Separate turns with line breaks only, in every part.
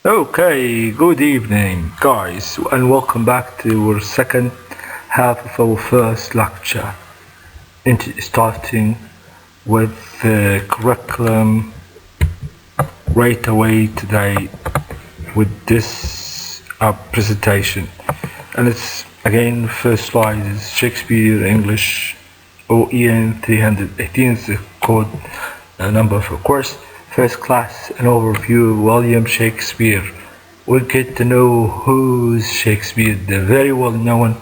Okay, good evening guys, and welcome back to our second half of our first lecture, starting with the curriculum right away today with this presentation. And it's again, the first slide is Shakespeare English OEN 318 is the code number for course. First class, an overview of William Shakespeare. We'll get to know who's Shakespeare, the very well-known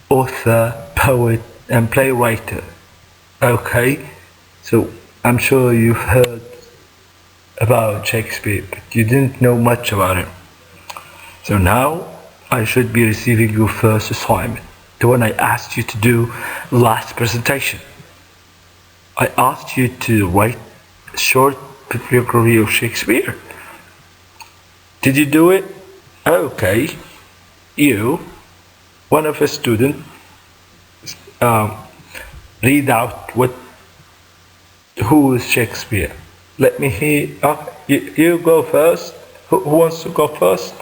author, poet, and playwright. Okay, so I'm sure you've heard about Shakespeare, but you didn't know much about him. So now I should be receiving your first assignment, the one I asked you to do last presentation. I asked you to write a short bibliography of Shakespeare. Did you do it? Okay. You, one of a student, read out who is Shakespeare. Let me hear. You go first. Who wants to go first?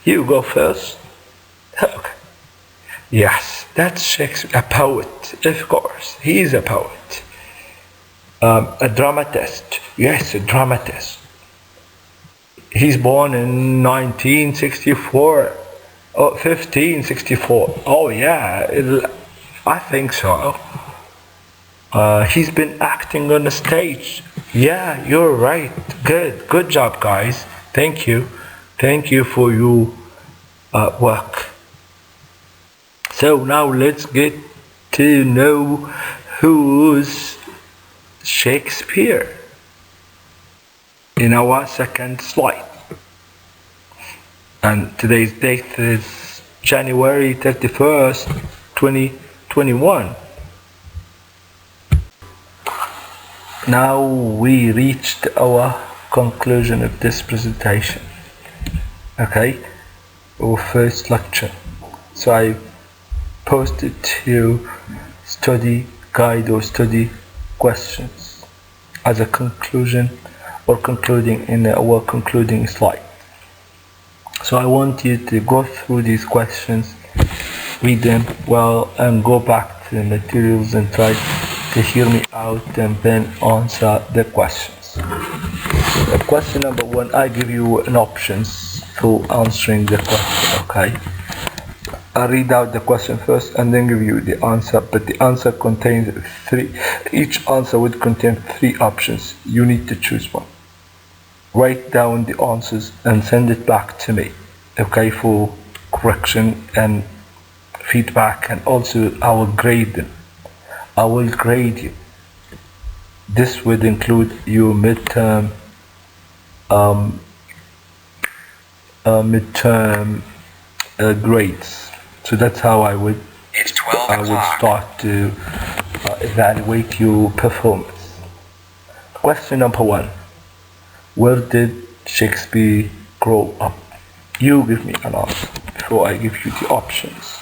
You go first. Okay. Yes, that's Shakespeare, a poet, of course. He is a poet. A dramatist. Yes, a dramatist. He's born in 1964. 1564. Oh yeah, I think so. He's been acting on the stage. Yeah, you're right. Good job, guys. Thank you for your work. So now let's get to know who's Shakespeare in our second slide. And today's date is January 31st, 2021. Now we reached our conclusion of this presentation. Okay, our first lecture. So I posted to study guide or study questions as a conclusion or concluding in our concluding slide. So I want you to go through these questions, read them well, and go back to the materials and try to hear me out and then answer the questions. So question number one, I give you an options for answering the question, okay? I read out the question first and then give you the answer, but the answer contains each answer would contain three options. You need to choose one. Write down the answers and send it back to me, okay, for correction and feedback, and also I will grade them. I will grade you. This would include your midterm grades. So that's how I would start to evaluate your performance. Question number one. Where did Shakespeare grow up? You give me an answer before I give you the options.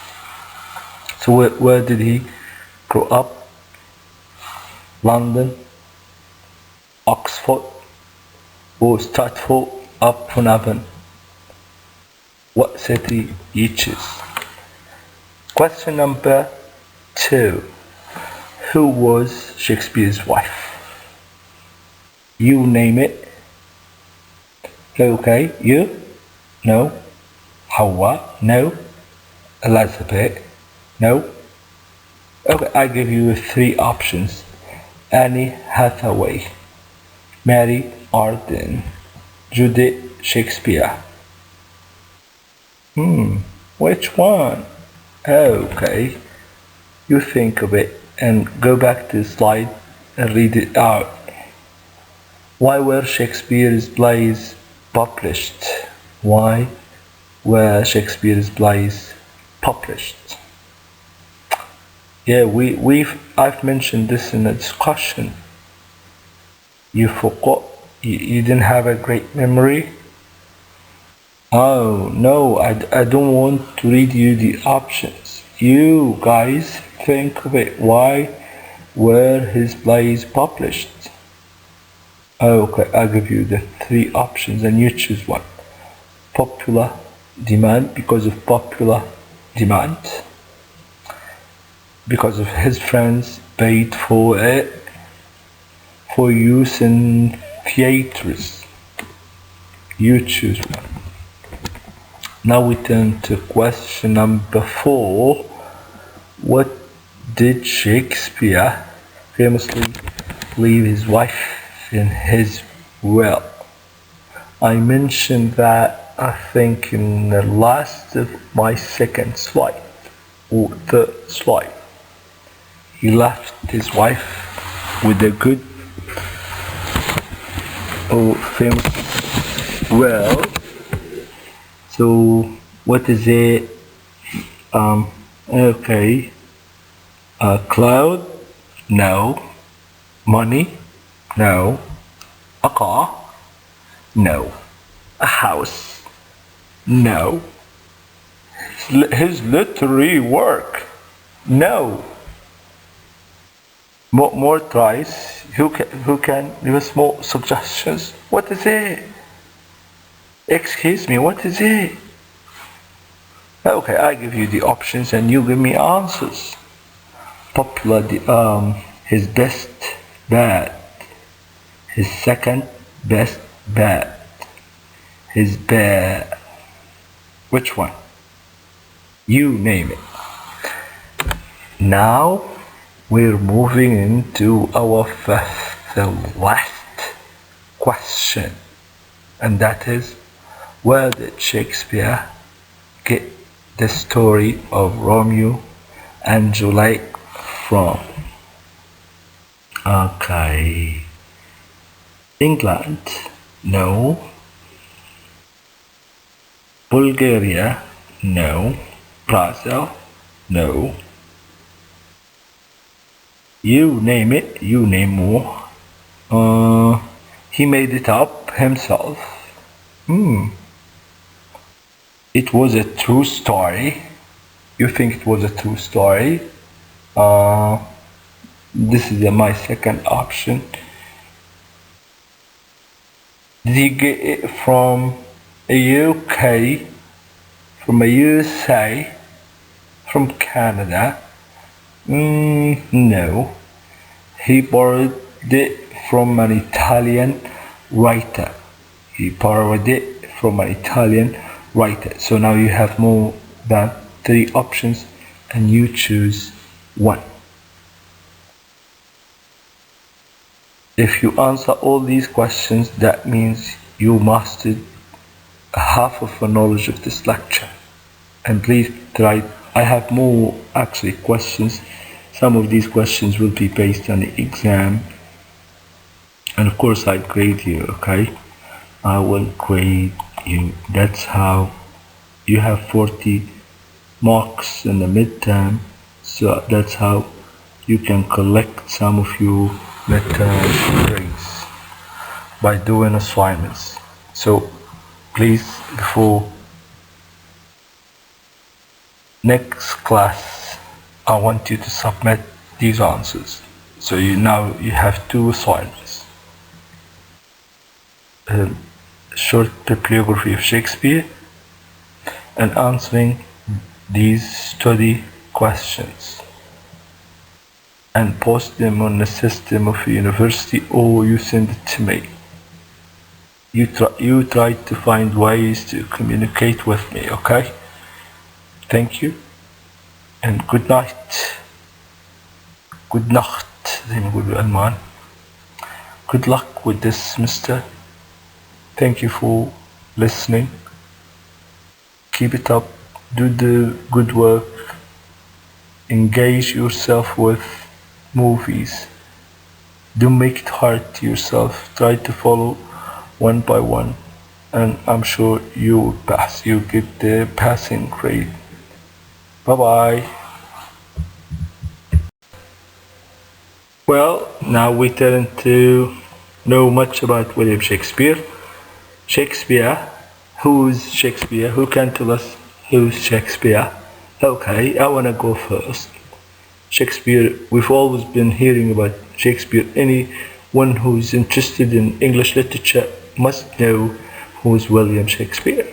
So where did he grow up? London, Oxford, or Stratford upon Avon? What city you choose? Question number two. Who was Shakespeare's wife? You name it. Okay, you? No. Hawa? No. Elizabeth? No. Okay, I give you three options. Anne Hathaway, Mary Arden, Judith Shakespeare. Which one? Okay, you think of it and go back to the slide and read it out. Why were Shakespeare's plays published? Why were Shakespeare's plays published? Yeah, I've mentioned this in a discussion. You forgot? You didn't have a great memory? Oh no, I don't want to read you the options. You guys think of it. Why were his plays published? Okay, I'll give you the three options and you choose one. popular demand, because of popular demand, because of his friends paid for it for use in theatres. You choose one. Now we turn to question number 4. What did Shakespeare famously leave his wife in his will? I mentioned that, I think, in the last of my second slide or third slide. He left his wife with a good or famous will. So what is it? Okay. A cloud? No. Money? No. A car? No. A house? No. His literary work? No. More tries. Who can give us more suggestions? What is it? Excuse me, what is it? Okay, I give you the options and you give me answers. Popular, his best bad. His second best bad. His bad. Which one? You name it. Now we're moving into our fifth and last question, and that is, where did Shakespeare get the story of Romeo and Juliet from? Okay. England? No. Bulgaria? No. Brazil? No. You name it, you name more. He made it up himself. It was a true story. You think it was a true story? This is my second option. Did he get it from a UK, from a USA, from Canada? No. He borrowed it from an Italian writer. So now you have more than 3 options and you choose one. If you answer all these questions, that means you mastered half of the knowledge of this lecture. And please try. I have more actually questions. Some of these questions will be based on the exam, and of course I grade you. Okay, I will grade you. That's how you have 40 marks in the midterm, so that's how you can collect some of your midterm grades by doing assignments. So please, before next class, I want you to submit these answers. So you have 2 assignments. A short bibliography of Shakespeare and answering these study questions, and post them on the system of the university, or you send it to me. You try to find ways to communicate with me, okay? Thank you and good night. Good nacht زي ما بيقولوا بالألمان. Good luck with this semester. Thank you for listening. Keep it up. Do the good work. Engage yourself with movies. Don't make it hard to yourself. Try to follow one by one, and I'm sure you will pass. You'll get the passing grade. Bye-bye. Well, now we turn to know much about William Shakespeare. Shakespeare. Who's Shakespeare? Who can tell us who's Shakespeare? Okay, I want to go first. Shakespeare, we've always been hearing about Shakespeare. Anyone who's interested in English literature must know who's William Shakespeare.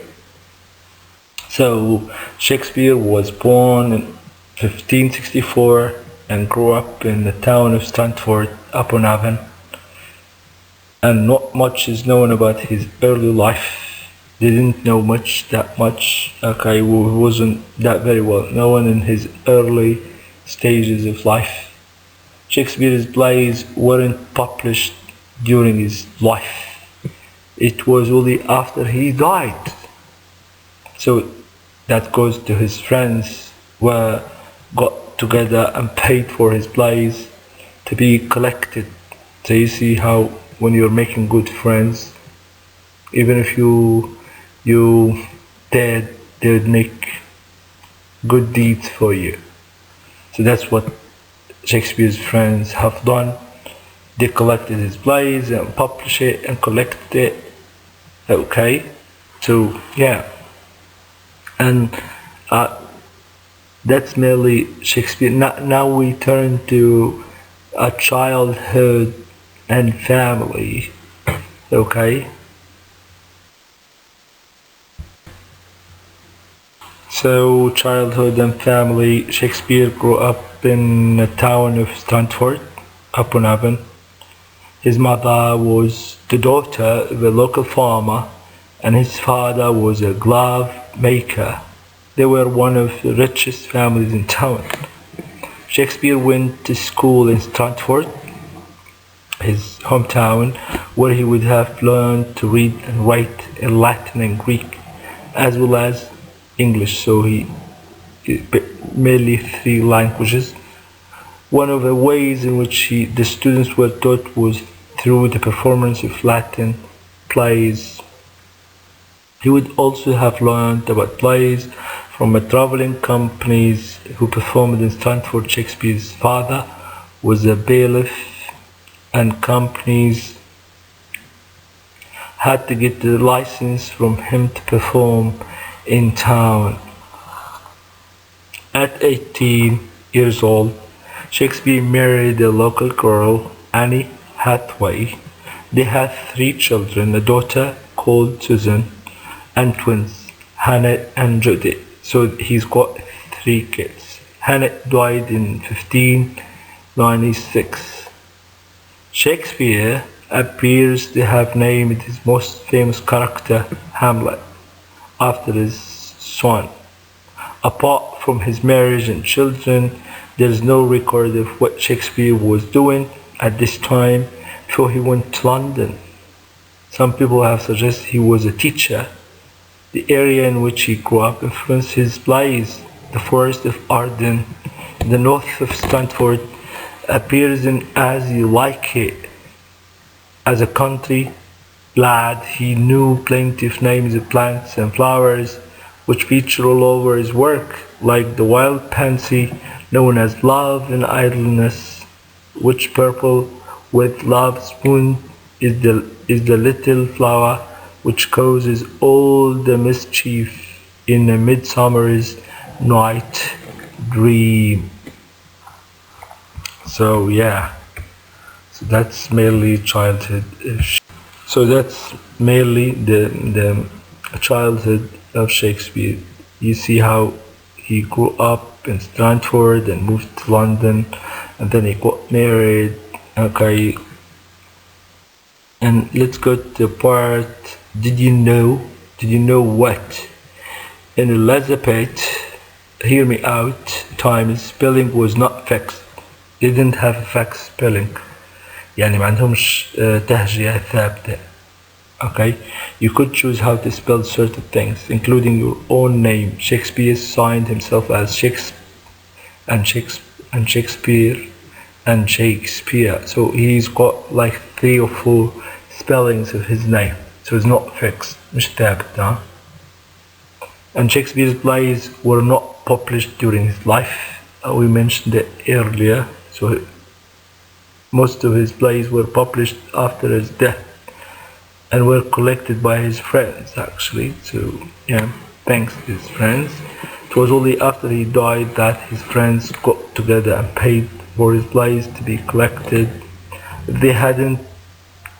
So Shakespeare was born in 1564 and grew up in the town of Stratford-upon-Avon, and not much is known about his early life. They didn't know that much. Okay, he wasn't that very well known in his early stages of life. Shakespeare's plays weren't published during his life. It was only after he died. So that goes to his friends who got together and paid for his plays to be collected. So you see how when you're making good friends, even if you dead, they would make good deeds for you. So that's what Shakespeare's friends have done. They collected his plays and published it and collected it. Okay, so yeah, and that's merely Shakespeare. Now we turn to a childhood and family. Okay, so childhood and family. Shakespeare grew up in the town of Stratford-upon-Avon. His mother was the daughter of a local farmer, and his father was a glove maker. They were one of the richest families in town. Shakespeare went to school in Stratford, his hometown, where he would have learned to read and write in Latin and Greek, as well as English, so he mainly 3 languages. One of the ways in which the students were taught was through the performance of Latin plays. He would also have learned about plays from traveling companies who performed in Stratford. Shakespeare's father was a bailiff, and companies had to get the license from him to perform in town. At 18 years old, Shakespeare married a local girl, Annie Hathaway. They had 3 children, a daughter called Susan, and twins, Hannah and Judy. So he's got 3 kids. Hannah died in 1596. Shakespeare appears to have named his most famous character, Hamlet, after his son. Apart from his marriage and children, there is no record of what Shakespeare was doing at this time before he went to London. Some people have suggested he was a teacher. The area in which he grew up influenced his plays. The Forest of Arden, in the north of Stratford, appears in As You Like It. As a country lad, he knew plenty of names of plants and flowers which feature all over his work, like the wild pansy known as Love and Idleness, which purple with love's wound is the little flower which causes all the mischief in a midsummer's night dream. So yeah, so that's mainly childhood. So that's mainly the childhood of Shakespeare. You see how he grew up in Stratford and moved to London, and then he got married. Okay, and let's go to the part. Did you know what? In Elizabeth, hear me out, times spelling was not fixed. They didn't have a fixed spelling. يعني ما عندهمش تهجئة ثابتة. Okay, you could choose how to spell certain things, including your own name. Shakespeare signed himself as Shakespeare. So he's got like 3 or 4 spellings of his name. So it's not fixed, مش ثابت, huh? And Shakespeare's plays were not published during his life. We mentioned it earlier. So most of his plays were published after his death and were collected by his friends, actually. So yeah, thanks to his friends. It was only after he died that his friends got together and paid for his plays to be collected. If they hadn't,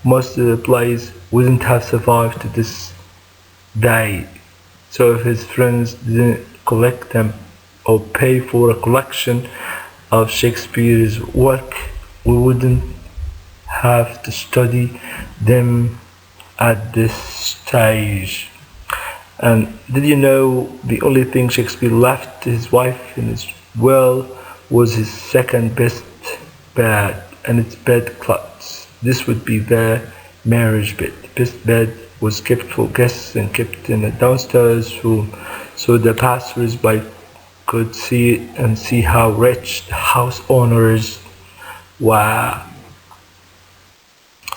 most of the plays wouldn't have survived to this day. So if his friends didn't collect them or pay for a collection of Shakespeare's work, we wouldn't have to study them at this stage. And did you know the only thing Shakespeare left his wife in his will was his second best bed and its bedclothes? This would be their marriage bed. The best bed was kept for guests and kept in a downstairs room so the passers-by could see it and see how rich the house owners were.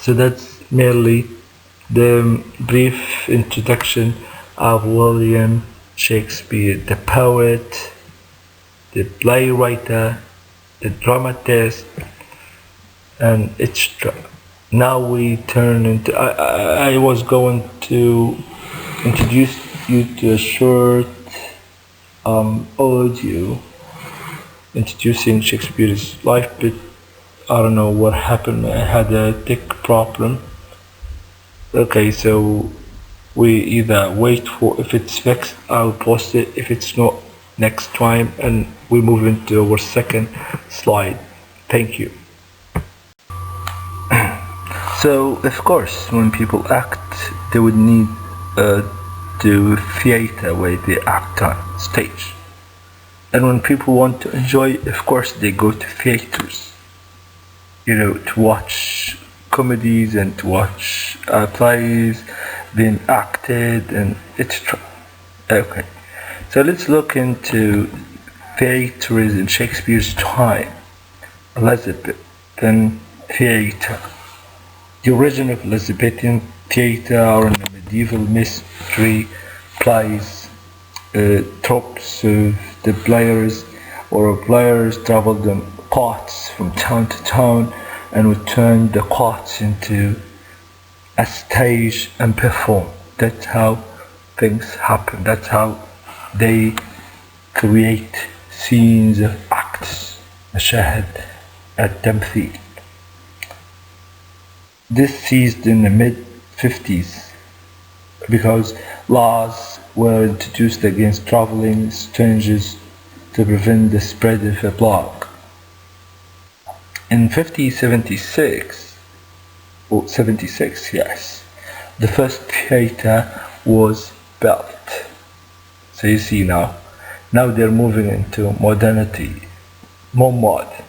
So that's merely the brief introduction of William Shakespeare, the poet, the playwright, the dramatist, and etc. Now we turn into, I was going to introduce you to a short audio introducing Shakespeare's life, but I don't know what happened. I had a tech problem. Okay, so we either wait for, if it's fixed, I'll post it. If it's not, next time, and we move into our second slide. Thank you. So, of course, when people act, they would need to theater where they act on stage. And when people want to enjoy, of course, they go to theaters, to watch comedies and to watch plays being acted and etc. Okay, so let's look into theaters in Shakespeare's time. Elizabethan theater. The origin of Elizabethan theater are in the medieval mystery plays, tropes of the players traveled on carts from town to town and would turn the carts into a stage and perform. That's how things happen. That's how they create scenes of acts, مشاهد التمثيل. This ceased in the mid-50s because laws were introduced against traveling strangers to prevent the spread of a plague. In 1576, or 76, yes, the first theater was built. So you see now they're moving into modernity, more modern.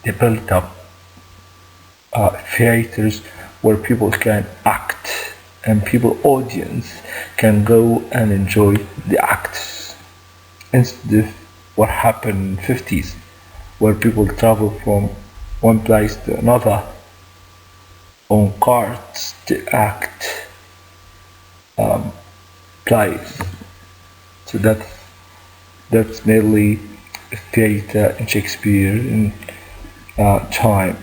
They built up theaters where people can act and audience can go and enjoy the acts, instead of what happened in the 50s where people travel from one place to another on carts to act plays. So that's nearly theater in Shakespearean time.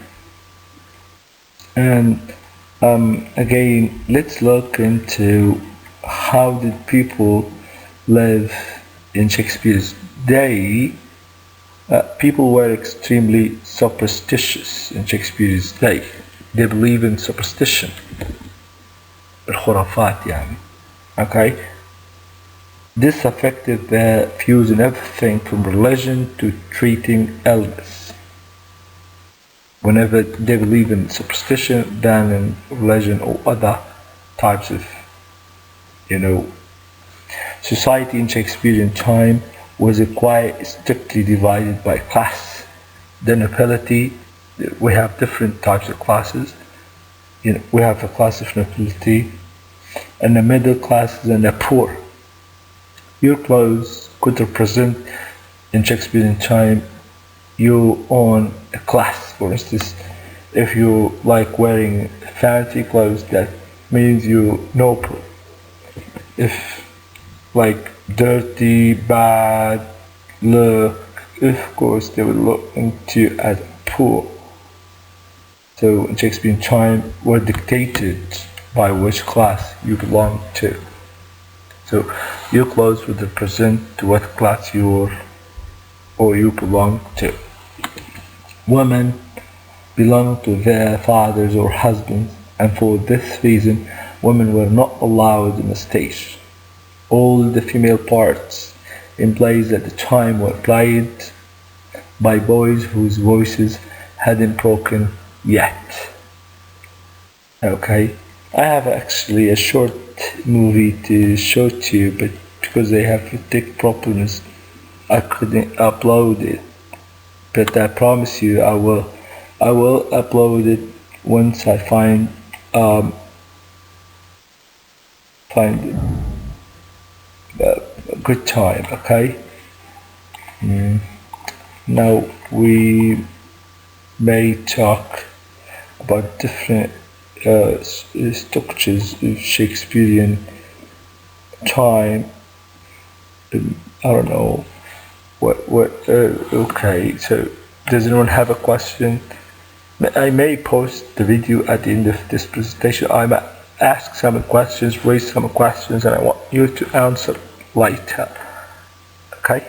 And again, let's look into how did people live in Shakespeare's day. People were extremely superstitious in Shakespeare's day. They believe in superstition, الخرافات يعني. Okay, this affected their views in everything from religion to treating illness. Whenever they believe in superstition than in religion or other types of, society in Shakespearean time was quite strictly divided by class. The nobility, we have different types of classes. We have a class of nobility and the middle classes and the poor. Your clothes could represent in Shakespearean time your own class. For instance, if you like wearing fancy clothes, that means you're noble. If like dirty, bad look, of course they would look into you as poor. So in Shakespearean time were dictated by which class you belong to. So your clothes would represent to what class you belong to. Women belong to their fathers or husbands, and for this reason women were not allowed on the stage. All the female parts in plays at the time were played by boys whose voices hadn't broken yet. Okay, I have actually a short movie to show to you, but because I have tech problems, I couldn't upload it. But I promise you, I will upload it once I find a good time. Okay. Now we may talk about different structures of Shakespearean time. I don't know what okay, so does anyone have a question? I may post the video at the end of this presentation. I might ask some questions, raise some questions, and I want you to answer later. Okay?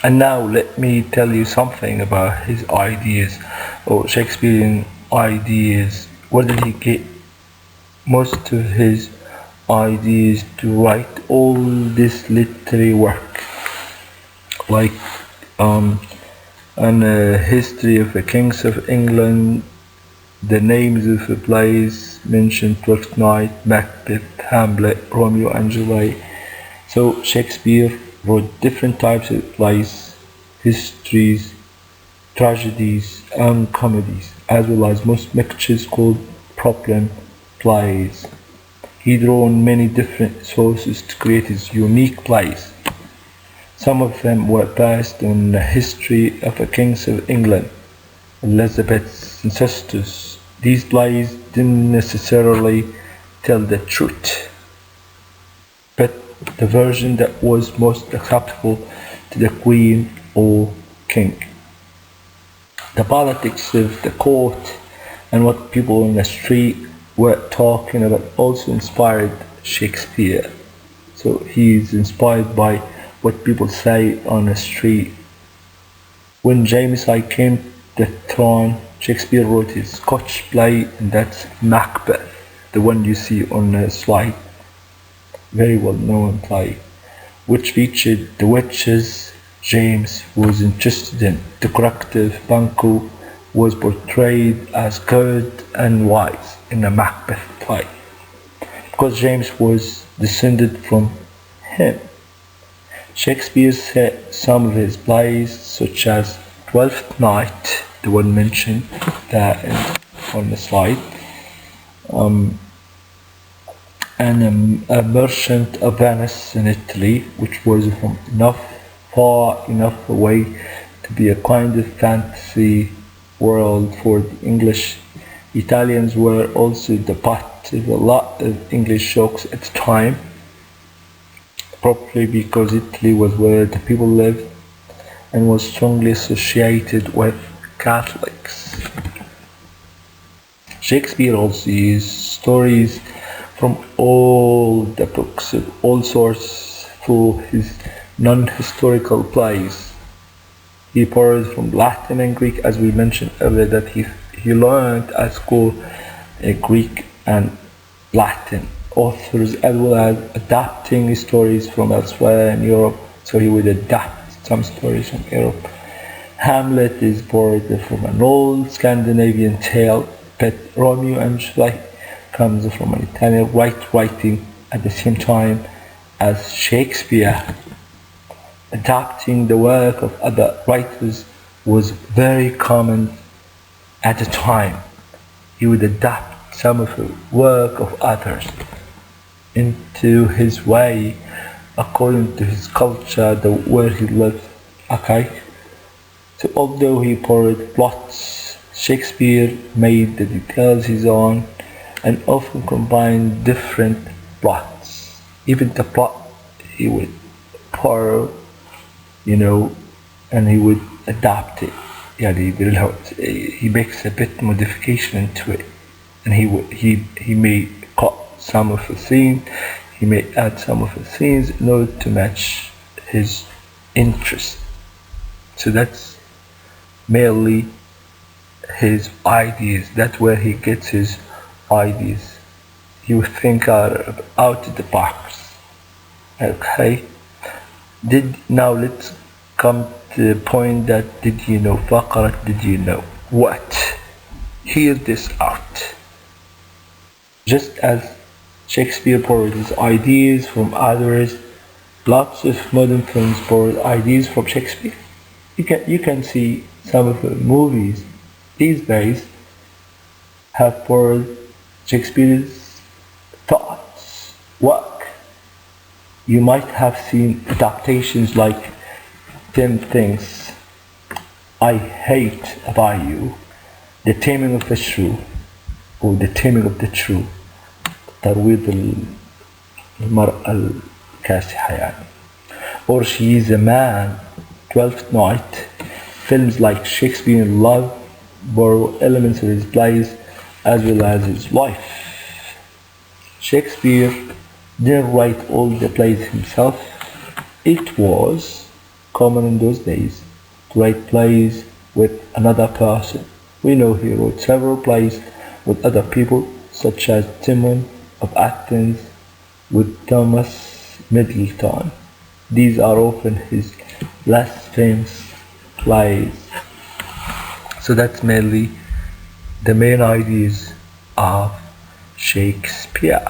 And now let me tell you something about his ideas, or Shakespearean ideas. Where did he get most of his ideas to write all this literary work? Like and history of the kings of England, the names of the plays mentioned, Twelfth Night, Macbeth, Hamlet, Romeo and Juliet. So Shakespeare wrote different types of plays, histories, tragedies and comedies, as well as most mixtures called problem plays. He drew on many different sources to create his unique plays. Some of them were based on the history of the kings of England, Elizabeth's ancestors. These plays didn't necessarily tell the truth, but the version that was most acceptable to the queen or king. The politics of the court and what people in the street were talking about also inspired Shakespeare. So he's inspired by what people say on the street. When James I came to the throne, Shakespeare wrote his Scotch play, and that's Macbeth, the one you see on the slide. Very well known play, which featured the witches James was interested in. The character of Banquo was portrayed as good and wise in the Macbeth play, because James was descended from him. Shakespeare set some of his plays, such as Twelfth Night, the one mentioned that on the slide, and a Merchant of Venice in Italy, which was from far enough away to be a kind of fantasy world for the English. Italians were also the butt of a lot of English jokes at the time, probably because Italy was where the people lived and was strongly associated with Catholics. Shakespeare also used stories from all the books of all sorts for his non-historical plays. He borrowed from Latin and Greek, as we mentioned earlier, that he learned at school Greek and Latin authors, as well as adapting stories from elsewhere in Europe. So he would adapt some stories from Europe. Hamlet is borrowed from an old Scandinavian tale, but Romeo and Juliet comes from an Italian writing at the same time as Shakespeare. Adapting the work of other writers was very common at the time. He would adapt some of the work of others into his way, according to his culture, where he lived. Okay? So although he borrowed plots, Shakespeare made the details his own and often combined different plots. Even the plot he would borrow, and he would adapt it. He makes a bit modification into it, and he may cut some of the scenes, he may add some of the scenes in order to match his interest. So that's mainly his ideas. That's where he gets his ideas. you think are out of the box. Okay. Now let's come to the point that did you know فقرة did you know what? Hear this out. Just as Shakespeare borrowed his ideas from others, lots of modern films borrowed ideas from Shakespeare. You can see some of the movies these days have borrowed Shakespeare's thoughts, work. You might have seen adaptations like 10 Things I Hate About You, The Taming of the Shrew, or The Taming of the Shrew, ترويض المرأة الكاسحة يعني. Or She is a Man, Twelfth Night. Films like Shakespearean Love borrow elements of his plays as well as his life. Shakespeare didn't write all the plays himself. It was common in those days to write plays with another person. We know he wrote several plays with other people, such as Timon of Athens with Thomas Middleton. These are often his less famous plays. So that's mainly the main ideas of Shakespeare.